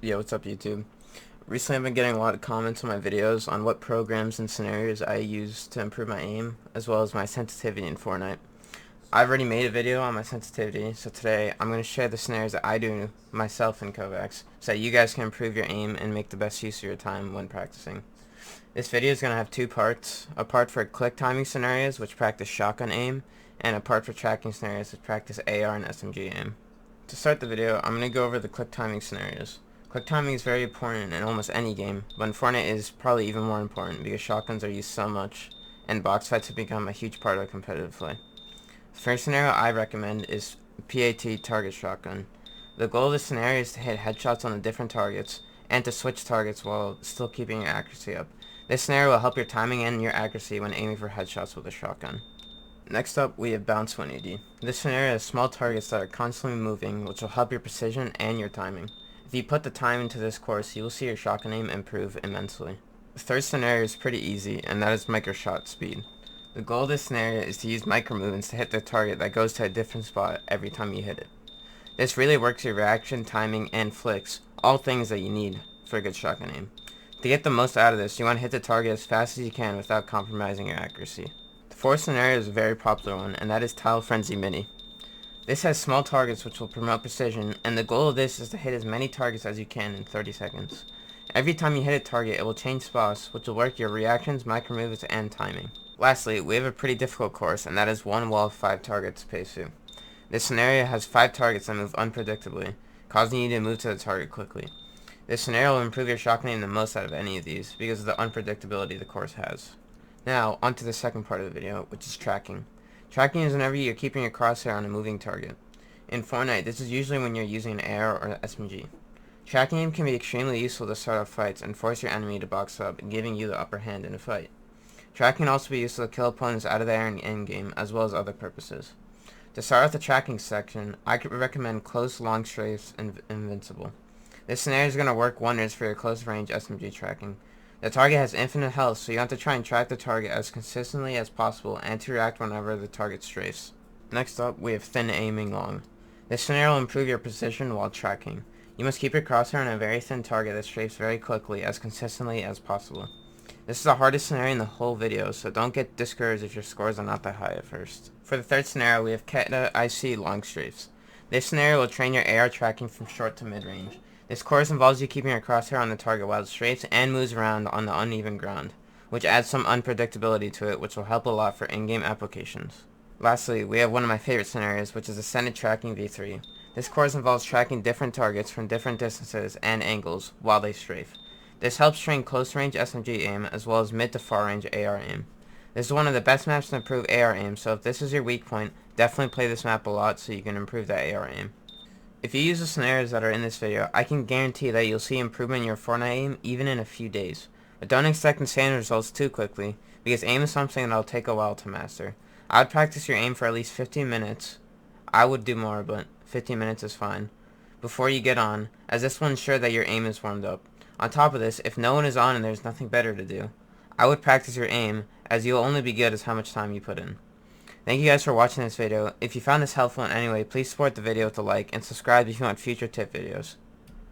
Yo, what's up YouTube? Recently I've been getting a lot of comments on my videos on what programs and scenarios I use to improve my aim, as well as my sensitivity in Fortnite. I've already made a video on my sensitivity, so today I'm going to share the scenarios that I do myself in Kovaaks, so that you guys can improve your aim and make the best use of your time when practicing. This video is going to have two parts, a part for click timing scenarios, which practice shotgun aim, and a part for tracking scenarios, which practice AR and SMG aim. To start the video, I'm going to go over the click timing scenarios. Click timing is very important in almost any game, but in Fortnite it is probably even more important because shotguns are used so much, and box fights have become a huge part of competitive play. The first scenario I recommend is PAT target shotgun. The goal of this scenario is to hit headshots on the different targets, and to switch targets while still keeping your accuracy up. This scenario will help your timing and your accuracy when aiming for headshots with a shotgun. Next up, we have Bounce 180. This scenario has small targets that are constantly moving, which will help your precision and your timing. If you put the time into this course, you will see your shotgun aim improve immensely. The third scenario is pretty easy, and that is micro shot speed. The goal of this scenario is to use micro movements to hit the target that goes to a different spot every time you hit it. This really works your reaction, timing, and flicks, all things that you need for a good shotgun aim. To get the most out of this, you want to hit the target as fast as you can without compromising your accuracy. The fourth scenario is a very popular one, and that is Tile Frenzy Mini. This has small targets which will promote precision, and the goal of this is to hit as many targets as you can in 30 seconds. Every time you hit a target, it will change spots, which will work your reactions, micro moves, and timing. Lastly, we have a pretty difficult course, and that is one wall of 5 targets, Pesu. This scenario has 5 targets that move unpredictably, causing you to move to the target quickly. This scenario will improve your shotgun aim the most out of any of these, because of the unpredictability the course has. Now, onto the second part of the video, which is tracking. Tracking is whenever you're keeping your crosshair on a moving target. In Fortnite, this is usually when you're using an AR or SMG. Tracking aim can be extremely useful to start off fights and force your enemy to box up, giving you the upper hand in a fight. Tracking can also be useful to kill opponents out of the air in endgame, as well as other purposes. To start off the tracking section, I could recommend close Long Strafes and Invincible. This scenario is going to work wonders for your close range SMG tracking. The target has infinite health, so you have to try and track the target as consistently as possible and to react whenever the target strafes. Next up, we have thin aiming long. This scenario will improve your precision while tracking. You must keep your crosshair on a very thin target that strafes very quickly as consistently as possible. This is the hardest scenario in the whole video, so don't get discouraged if your scores are not that high at first. For the third scenario, we have Keta IC Long Strafes. This scenario will train your AR tracking from short to mid-range. This course involves you keeping your crosshair on the target while it strafes and moves around on the uneven ground, which adds some unpredictability to it, which will help a lot for in-game applications. Lastly, we have one of my favorite scenarios, which is Ascended Tracking V3. This course involves tracking different targets from different distances and angles while they strafe. This helps train close-range SMG aim as well as mid to far-range AR aim. This is one of the best maps to improve AR aim, so if this is your weak point, definitely play this map a lot so you can improve that AR aim. If you use the scenarios that are in this video, I can guarantee that you'll see improvement in your Fortnite aim even in a few days. But don't expect insane results too quickly, because aim is something that will take a while to master. I would practice your aim for at least 15 minutes. I would do more, but 15 minutes is fine, before you get on, as this will ensure that your aim is warmed up. On top of this, if no one is on and there's nothing better to do, I would practice your aim, as you'll only be good as how much time you put in. Thank you guys for watching this video. If you found this helpful in any way, please support the video with a like and subscribe if you want future tip videos.